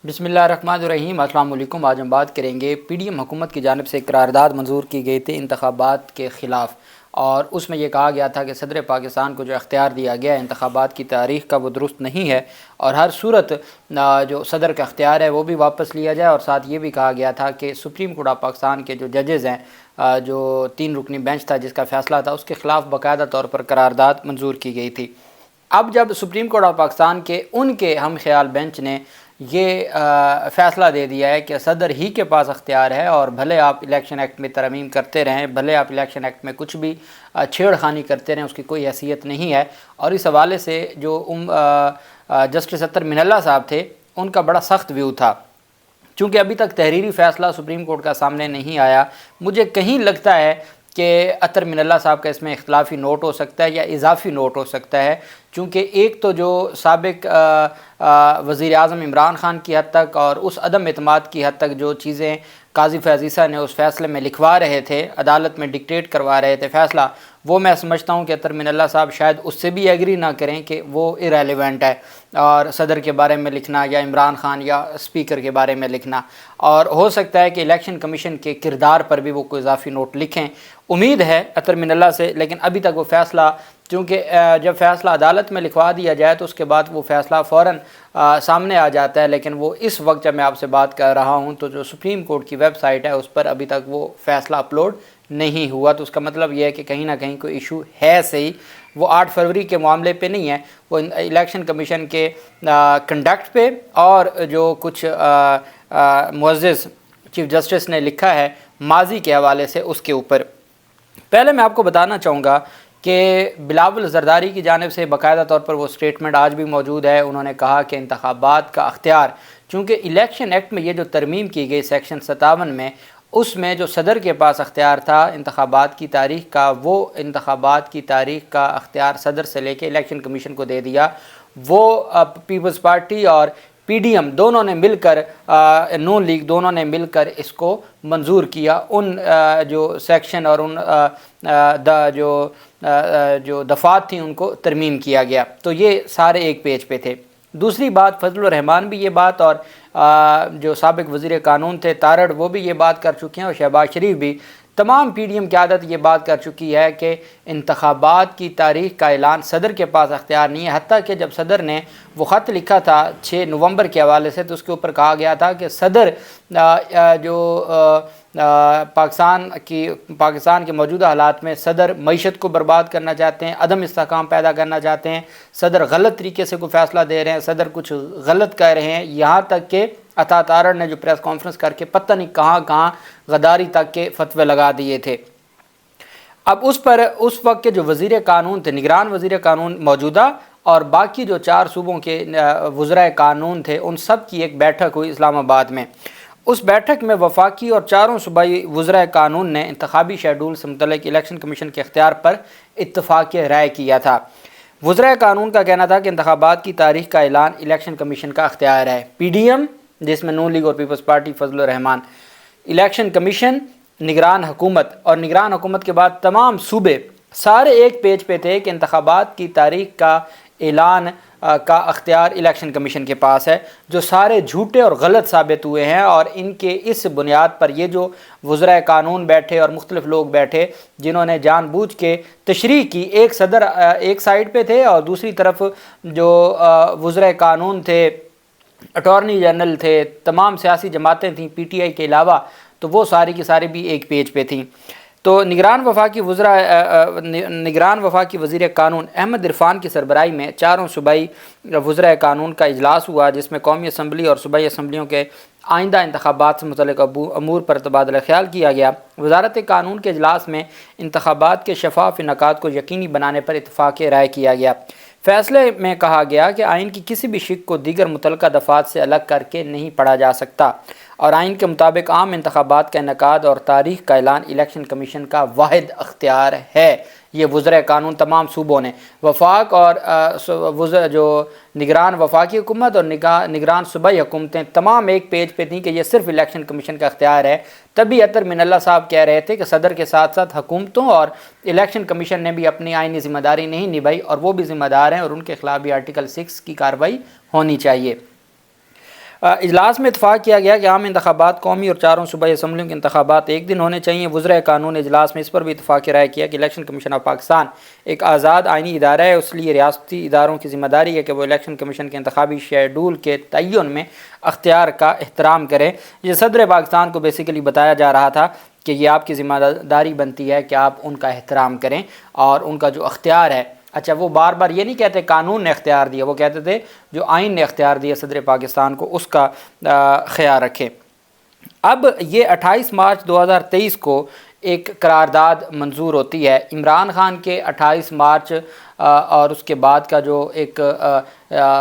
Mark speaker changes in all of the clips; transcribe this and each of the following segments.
Speaker 1: بسم اللہ الرحمن الرحیم۔ السلام علیکم۔ آج ہم بات کریں گے پی ڈی ایم حکومت کی جانب سے قرارداد منظور کی گئی تھی انتخابات کے خلاف، اور اس میں یہ کہا گیا تھا کہ صدر پاکستان کو جو اختیار دیا گیا انتخابات کی تاریخ کا وہ درست نہیں ہے، اور ہر صورت جو صدر کا اختیار ہے وہ بھی واپس لیا جائے، اور ساتھ یہ بھی کہا گیا تھا کہ سپریم کورٹ آف پاکستان کے جو ججز ہیں، جو 3 رکنی بینچ تھا جس کا فیصلہ تھا، اس کے خلاف باقاعدہ طور پر قرارداد منظور کی گئی تھی۔ اب جب سپریم کورٹ آف پاکستان کے ان کے ہم خیال بینچ نے یہ فیصلہ دے دیا ہے کہ صدر ہی کے پاس اختیار ہے، اور بھلے آپ الیکشن ایکٹ میں ترمیم کرتے رہیں، بھلے آپ الیکشن ایکٹ میں کچھ بھی چھیڑ خانی کرتے رہیں، اس کی کوئی حیثیت نہیں ہے، اور اس حوالے سے جو جسٹس اطہر من اللہ صاحب تھے ان کا بڑا سخت ویو تھا۔ چونکہ ابھی تک تحریری فیصلہ سپریم کورٹ کا سامنے نہیں آیا، مجھے کہیں لگتا ہے کہ اطہر من اللہ صاحب کا اس میں اختلافی نوٹ ہو سکتا ہے یا اضافی نوٹ ہو سکتا ہے، چونکہ ایک تو جو سابق وزیر اعظم عمران خان کی حد تک اور اس عدم اعتماد کی حد تک جو چیزیں قاضی فیاض عیسیٰ نے اس فیصلے میں لکھوا رہے تھے، عدالت میں ڈکٹیٹ کروا رہے تھے فیصلہ، وہ میں سمجھتا ہوں کہ اطہر من اللہ صاحب شاید اس سے بھی ایگری نہ کریں کہ وہ ارریلیونٹ ہے، اور صدر کے بارے میں لکھنا یا عمران خان یا اسپیکر کے بارے میں لکھنا، اور ہو سکتا ہے کہ الیکشن کمیشن کے کردار پر بھی وہ کوئی اضافی نوٹ لکھیں۔ امید ہے اطہر من اللہ سے، لیکن ابھی تک وہ فیصلہ، چونکہ جب فیصلہ عدالت میں لکھوا دیا جائے تو اس کے بعد وہ فیصلہ فوراً سامنے آ جاتا ہے، لیکن وہ اس وقت جب میں آپ سے بات کر رہا ہوں تو جو سپریم کورٹ کی ویب سائٹ ہے اس پر ابھی تک وہ فیصلہ اپلوڈ نہیں ہوا، تو اس کا مطلب یہ ہے کہ کہیں نہ کہیں کوئی ایشو ہے صحیح، وہ 8 فروری کے معاملے پہ نہیں ہے، وہ الیکشن کمیشن کے کنڈکٹ پہ اور جو کچھ معزز چیف جسٹس نے لکھا ہے ماضی کے حوالے سے اس کے اوپر۔ پہلے میں آپ کو بتانا چاہوں گا کہ بلاول زرداری کی جانب سے باقاعدہ طور پر وہ سٹیٹمنٹ آج بھی موجود ہے۔ انہوں نے کہا کہ انتخابات کا اختیار، چونکہ الیکشن ایکٹ میں یہ جو ترمیم کی گئی سیکشن 57 میں، اس میں جو صدر کے پاس اختیار تھا انتخابات کی تاریخ کا، وہ انتخابات کی تاریخ کا اختیار صدر سے لے کے الیکشن کمیشن کو دے دیا۔ وہ پیپلز پارٹی اور پی ڈی ایم دونوں نے مل کر، نون لیگ دونوں نے مل کر اس کو منظور کیا، ان جو سیکشن اور ان جو دفعات تھیں ان کو ترمیم کیا گیا، تو یہ سارے ایک پیج پہ تھے۔ دوسری بات، فضل الرحمان بھی یہ بات، اور جو سابق وزیر قانون تھے تارڑ، وہ بھی یہ بات کر چکے ہیں، اور شہباز شریف بھی، تمام پی ڈی ایم قیادت یہ بات کر چکی ہے کہ انتخابات کی تاریخ کا اعلان صدر کے پاس اختیار نہیں ہے۔ حتیٰ کہ جب صدر نے وہ خط لکھا تھا 6 نومبر کے حوالے سے، تو اس کے اوپر کہا گیا تھا کہ صدر جو پاکستان کے موجودہ حالات میں صدر معیشت کو برباد کرنا چاہتے ہیں، عدم استحکام پیدا کرنا چاہتے ہیں، صدر غلط طریقے سے کوئی فیصلہ دے رہے ہیں، صدر کچھ غلط کہہ رہے ہیں، یہاں تک کہ عطا تارڑ نے جو پریس کانفرنس کر کے پتہ نہیں کہاں کہاں غداری تک کے فتوے لگا دیے تھے۔ اب اس پر اس وقت کے جو وزیر قانون تھے، نگران وزیر قانون موجودہ، اور باقی جو 4 صوبوں کے وزرائے قانون تھے، ان سب کی ایک بیٹھک ہوئی اسلام آباد میں۔ اس بیٹھک میں وفاقی اور 4 صوبائی وزرائے قانون نے انتخابی شیڈول سے متعلق الیکشن کمیشن کے اختیار پر اتفاق رائے کیا تھا۔ وزرائے قانون کا کہنا تھا کہ انتخابات کی تاریخ کا اعلان الیکشن کمیشن کا اختیار ہے۔ پی ڈی ایم، جس میں نون لیگ اور پیپلز پارٹی، فضل الرحمان، الیکشن کمیشن، نگران حکومت، اور نگران حکومت کے بعد تمام صوبے، سارے ایک پیج پہ تھے کہ انتخابات کی تاریخ کا اعلان کا اختیار الیکشن کمیشن کے پاس ہے، جو سارے جھوٹے اور غلط ثابت ہوئے ہیں، اور ان کے اس بنیاد پر یہ جو وزرائے قانون بیٹھے اور مختلف لوگ بیٹھے جنہوں نے جان بوجھ کے تشریح کی، ایک صدر ایک سائڈ پہ تھے اور دوسری طرف جو وزرائے قانون تھے، اٹارنی جنرل تھے، تمام سیاسی جماعتیں تھیں پی ٹی آئی کے علاوہ، تو وہ ساری کی ساری بھی ایک پیج پہ تھیں۔ تو نگران وفاقی وزیر قانون احمد عرفان کی سربراہی میں 4 صوبائی وزرائے قانون کا اجلاس ہوا، جس میں قومی اسمبلی اور صوبائی اسمبلیوں کے آئندہ انتخابات سے متعلق امور پر تبادلہ خیال کیا گیا۔ وزارت قانون کے اجلاس میں انتخابات کے شفاف انعقاد کو یقینی بنانے پر اتفاق رائے کیا گیا۔ فیصلے میں کہا گیا کہ آئین کی کسی بھی شق کو دیگر متعلقہ دفعات سے الگ کر کے نہیں پڑھا جا سکتا، اور آئین کے مطابق عام انتخابات کا انعقاد اور تاریخ کا اعلان الیکشن کمیشن کا واحد اختیار ہے۔ یہ وزرائے قانون تمام صوبوں نے، وفاق اور جو نگران وفاقی حکومت اور نگران صوبائی حکومتیں، تمام ایک پیج پہ تھیں کہ یہ صرف الیکشن کمیشن کا اختیار ہے۔ تبھی اطہر من اللہ صاحب کہہ رہے تھے کہ صدر کے ساتھ ساتھ حکومتوں اور الیکشن کمیشن نے بھی اپنی آئینی ذمہ داری نہیں نبھائی، اور وہ بھی ذمہ دار ہیں، اور ان کے خلاف بھی آرٹیکل 6 کی کارروائی ہونی چاہیے۔ اجلاس میں اتفاق کیا گیا کہ عام انتخابات قومی اور چاروں صوبائی اسمبلیوں کے انتخابات ایک دن ہونے چاہیے۔ وزرائے قانون اجلاس میں اس پر بھی اتفاق رائے کیا کہ الیکشن کمیشن آف پاکستان ایک آزاد آئینی ادارہ ہے، اس لیے ریاستی اداروں کی ذمہ داری ہے کہ وہ الیکشن کمیشن کے انتخابی شیڈول کے تعین میں اختیار کا احترام کریں۔ یہ صدر پاکستان کو بیسیکلی بتایا جا رہا تھا کہ یہ آپ کی ذمہ داری بنتی ہے کہ آپ ان کا احترام کریں اور ان کا جو اختیار ہے، اچھا وہ بار بار یہ نہیں کہتے قانون نے اختیار دیا، وہ کہتے تھے جو آئین نے اختیار دیا صدر پاکستان کو اس کا خیال رکھیں۔ اب یہ 28 مارچ 2023 کو ایک قرارداد منظور ہوتی ہے۔ عمران خان کے 28 مارچ اور اس کے بعد کا جو ایک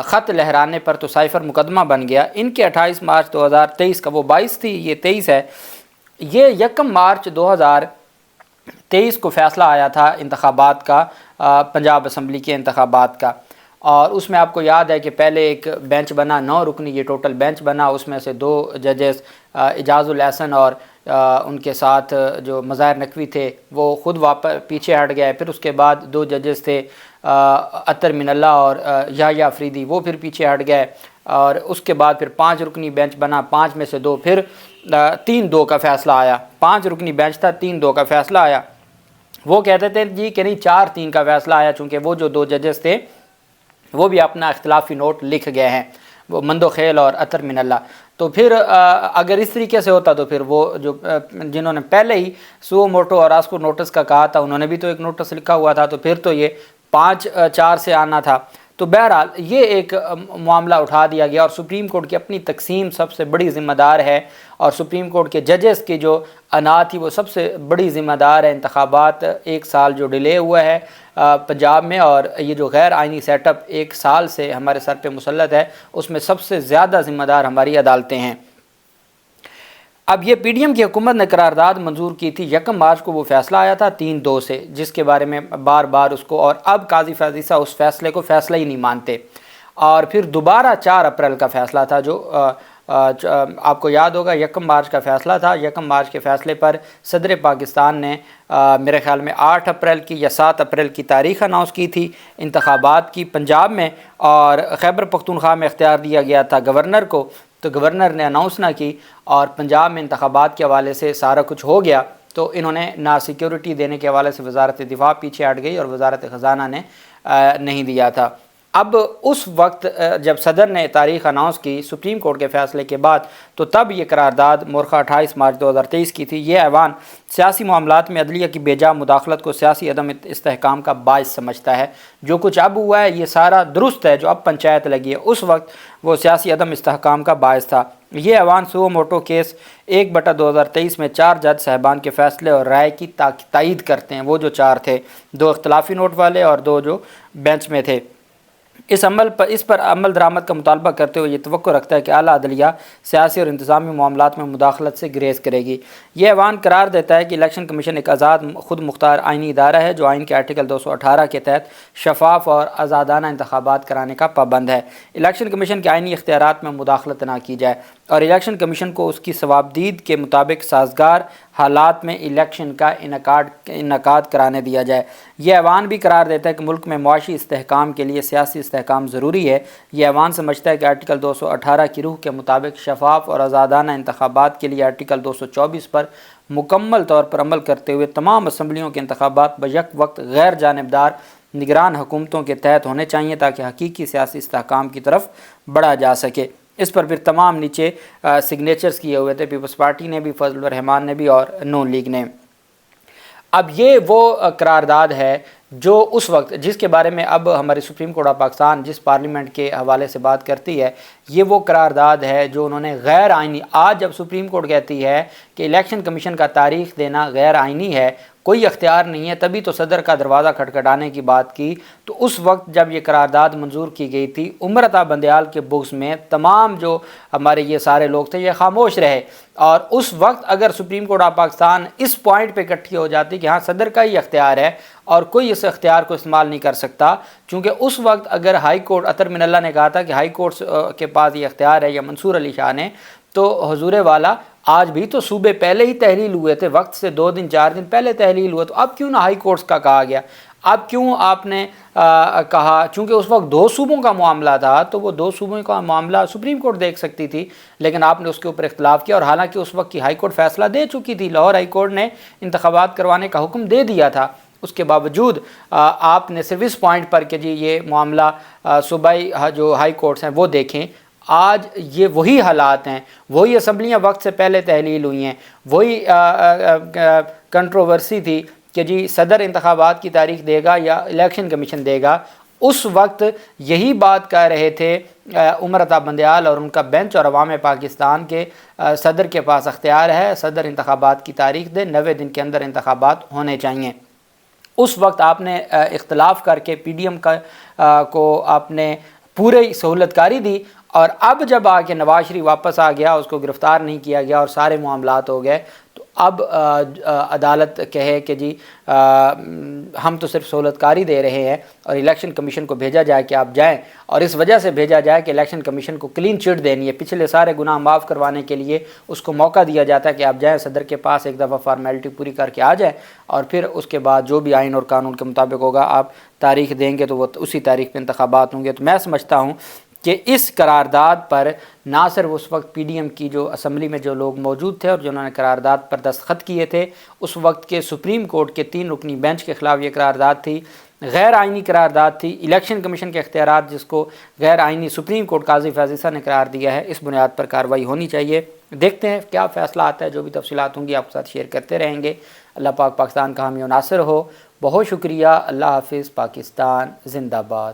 Speaker 1: خط لہرانے پر تو سائفر مقدمہ بن گیا، ان کے 28 مارچ 2023 کا، وہ 22 تھی، یہ 23 ہے، یہ 1 مارچ 2023 کو فیصلہ آیا تھا انتخابات کا، پنجاب اسمبلی کے انتخابات کا، اور اس میں آپ کو یاد ہے کہ پہلے ایک بینچ بنا 9 رکنی، یہ ٹوٹل بینچ بنا، اس میں سے 2 ججز اعجاز الاحسن اور ان کے ساتھ جو مظاہر نقوی تھے وہ خود واپس پیچھے ہٹ گئے، پھر اس کے بعد 2 ججز تھے اطہر من اللہ اور یحییٰ افریدی، وہ پھر پیچھے ہٹ گئے، اور اس کے بعد پھر 5 رکنی بینچ بنا، 5 میں سے 2، پھر 3-2 کا فیصلہ آیا، 5 رکنی بینچ تھا، 3-2 کا فیصلہ آیا۔ وہ کہتے تھے جی کہ نہیں 4-3 کا فیصلہ آیا، چونکہ وہ جو 2 ججز تھے وہ بھی اپنا اختلافی نوٹ لکھ گئے ہیں، وہ مندو خیل اور اطہر من اللہ۔ تو پھر اگر اس طریقے سے ہوتا تو پھر وہ جو جنہوں نے پہلے ہی سو موٹو اور آسکو نوٹس کا کہا تھا، انہوں نے بھی تو ایک نوٹس لکھا ہوا تھا، تو پھر تو یہ 5-4 سے آنا تھا۔ تو بہرحال یہ ایک معاملہ اٹھا دیا گیا، اور سپریم کورٹ کی اپنی تقسیم سب سے بڑی ذمہ دار ہے، اور سپریم کورٹ کے ججز کی جو انا تھی وہ سب سے بڑی ذمہ دار ہے۔ انتخابات 1 سال جو ڈیلے ہوا ہے پنجاب میں، اور یہ جو غیر آئینی سیٹ اپ 1 سال سے ہمارے سر پہ مسلط ہے، اس میں سب سے زیادہ ذمہ دار ہماری عدالتیں ہیں۔ اب یہ پی ڈی ایم کی حکومت نے قرارداد منظور کی تھی، 1 مارچ کو وہ فیصلہ آیا تھا 3-2 سے، جس کے بارے میں بار بار اس کو، اور اب قاضی فیضیسہ اس فیصلے کو فیصلہ ہی نہیں مانتے، اور پھر دوبارہ 4 اپریل کا فیصلہ تھا، جو آپ کو یاد ہوگا 1 مارچ کا فیصلہ تھا۔ 1 مارچ کے فیصلے پر صدر پاکستان نے میرے خیال میں 8 اپریل کی یا 7 اپریل کی تاریخ اناؤنس کی تھی انتخابات کی پنجاب میں، اور خیبر پختونخوا میں اختیار دیا گیا تھا گورنر کو، تو گورنر نے اناؤنس نہ کی، اور پنجاب میں انتخابات کے حوالے سے سارا کچھ ہو گیا، تو انہوں نے نہ سیکیورٹی دینے کے حوالے سے وزارت دفاع پیچھے ہٹ گئی، اور وزارت خزانہ نے نہیں دیا تھا۔ اب اس وقت جب صدر نے تاریخ اناؤنس کی سپریم کورٹ کے فیصلے کے بعد، تو تب یہ قرارداد مورخہ 28 مارچ 2023 کی تھی۔ یہ ایوان سیاسی معاملات میں عدلیہ کی بے جا مداخلت کو سیاسی عدم استحکام کا باعث سمجھتا ہے۔ جو کچھ اب ہوا ہے یہ سارا درست ہے، جو اب پنچایت لگی ہے، اس وقت وہ سیاسی عدم استحکام کا باعث تھا۔ یہ ایوان سو موٹو کیس 1/2023 میں 4 جج صاحبان کے فیصلے اور رائے کی تائید کرتے ہیں، وہ جو 4 تھے، 2 اختلافی نوٹ والے اور 2 جو بینچ میں تھے۔ اس پر عمل درآمد کا مطالبہ کرتے ہوئے یہ توقع رکھتا ہے کہ اعلیٰ عدلیہ سیاسی اور انتظامی معاملات میں مداخلت سے گریز کرے گی۔ یہ ایوان قرار دیتا ہے کہ الیکشن کمیشن ایک آزاد خود مختار آئینی ادارہ ہے، جو آئین کے آرٹیکل 218 کے تحت شفاف اور آزادانہ انتخابات کرانے کا پابند ہے۔ الیکشن کمیشن کے آئینی اختیارات میں مداخلت نہ کی جائے، اور الیکشن کمیشن کو اس کی ثوابدید کے مطابق سازگار حالات میں الیکشن کا انعقاد کرانے دیا جائے۔ یہ ایوان بھی قرار دیتا ہے کہ ملک میں معاشی استحکام کے لیے سیاسی استحکام ضروری ہے۔ یہ ایوان سمجھتا ہے کہ آرٹیکل 218 کی روح کے مطابق شفاف اور آزادانہ انتخابات کے لیے آرٹیکل 224 پر مکمل طور پر عمل کرتے ہوئے تمام اسمبلیوں کے انتخابات بیک وقت غیر جانبدار نگران حکومتوں کے تحت ہونے چاہیے، تاکہ حقیقی سیاسی استحکام کی طرف بڑھا جا سکے۔ اس پر پھر تمام نیچے سگنیچرز کیے ہوئے تھے، پیپلز پارٹی نے بھی، فضل الرحمان نے بھی، اور نون لیگ نے۔ اب یہ وہ قرارداد ہے جو اس وقت، جس کے بارے میں اب ہماری سپریم کورٹ آف پاکستان جس پارلیمنٹ کے حوالے سے بات کرتی ہے، یہ وہ قرارداد ہے جو انہوں نے غیر آئینی، آج جب سپریم کورٹ کہتی ہے کہ الیکشن کمیشن کا تاریخ دینا غیر آئینی ہے، کوئی اختیار نہیں ہے، تبھی تو صدر کا دروازہ کھٹکھٹانے کی بات کی، تو اس وقت جب یہ قرارداد منظور کی گئی تھی، عمر عطا بندیال کے بغض میں تمام جو ہمارے یہ سارے لوگ تھے یہ خاموش رہے، اور اس وقت اگر سپریم کورٹ آف پاکستان اس پوائنٹ پہ اکٹھی ہو جاتی کہ ہاں صدر کا ہی اختیار ہے اور کوئی اس اختیار کو استعمال نہیں کر سکتا، چونکہ اس وقت اگر ہائی کورٹ، اطہر من اللہ نے کہا تھا کہ ہائی کورٹ کے پاس یہ اختیار ہے، یا منصور علی شاہ نے، تو حضور والا آج بھی تو صوبے پہلے ہی تحلیل ہوئے تھے، وقت سے 2 دن 4 دن پہلے تحلیل ہوا، تو اب کیوں نہ ہائی کورٹس کا کہا گیا؟ اب کیوں آپ نے کہا، چونکہ اس وقت 2 صوبوں کا معاملہ تھا تو وہ 2 صوبوں کا معاملہ سپریم کورٹ دیکھ سکتی تھی، لیکن آپ نے اس کے اوپر اختلاف کیا، اور حالانکہ اس وقت کی ہائی کورٹ فیصلہ دے چکی تھی، لاہور ہائی کورٹ نے انتخابات کروانے کا حکم دے دیا تھا، اس کے باوجود آپ نے صرف اس پوائنٹ پر کہ جی یہ معاملہ صوبائی جو ہائی کورٹس ہیں وہ دیکھیں۔ آج یہ وہی حالات ہیں، وہی اسمبلیاں وقت سے پہلے تحلیل ہوئی ہیں، وہی کنٹروورسی تھی کہ جی صدر انتخابات کی تاریخ دے گا یا الیکشن کمیشن دے گا۔ اس وقت یہی بات کہہ رہے تھے عمر عطا بندیال اور ان کا بینچ اور عوام پاکستان کے صدر کے پاس اختیار ہے، صدر انتخابات کی تاریخ دے، 90 دن کے اندر انتخابات ہونے چاہیے۔ اس وقت آپ نے اختلاف کر کے پی ڈی ایم کو آپ نے پوری سہولت کاری دی، اور اب جب آ کے نواز شریف واپس آ گیا، اس کو گرفتار نہیں کیا گیا اور سارے معاملات ہو گئے، تو اب عدالت کہے کہ جی ہم تو صرف سہولت کاری دے رہے ہیں، اور الیکشن کمیشن کو بھیجا جائے کہ آپ جائیں، اور اس وجہ سے بھیجا جائے کہ الیکشن کمیشن کو کلین چٹ دینی ہے، پچھلے سارے گناہ معاف کروانے کے لیے اس کو موقع دیا جاتا ہے کہ آپ جائیں صدر کے پاس، ایک دفعہ فارمیلٹی پوری کر کے آ جائیں، اور پھر اس کے بعد جو بھی آئین اور قانون کے مطابق ہوگا آپ تاریخ دیں گے تو وہ اسی تاریخ پہ انتخابات ہوں گے۔ تو میں سمجھتا ہوں کہ اس قرارداد پر نہ صرف اس وقت پی ڈی ایم کی جو اسمبلی میں جو لوگ موجود تھے اور جنہوں نے قرارداد پر دستخط کیے تھے، اس وقت کے سپریم کورٹ کے 3 رکنی بینچ کے خلاف یہ قرارداد تھی، غیر آئینی قرارداد تھی، الیکشن کمیشن کے اختیارات جس کو غیر آئینی سپریم کورٹ قاضی فیض عیسیٰ نے قرار دیا ہے، اس بنیاد پر کارروائی ہونی چاہیے۔ دیکھتے ہیں کیا فیصلہ آتا ہے، جو بھی تفصیلات ہوں گی آپ کے ساتھ شیئر کرتے رہیں گے۔ اللہ پاک پاکستان کا حامی و ناصر ہو۔ بہت شکریہ۔ اللہ حافظ۔ پاکستان زندہ باد۔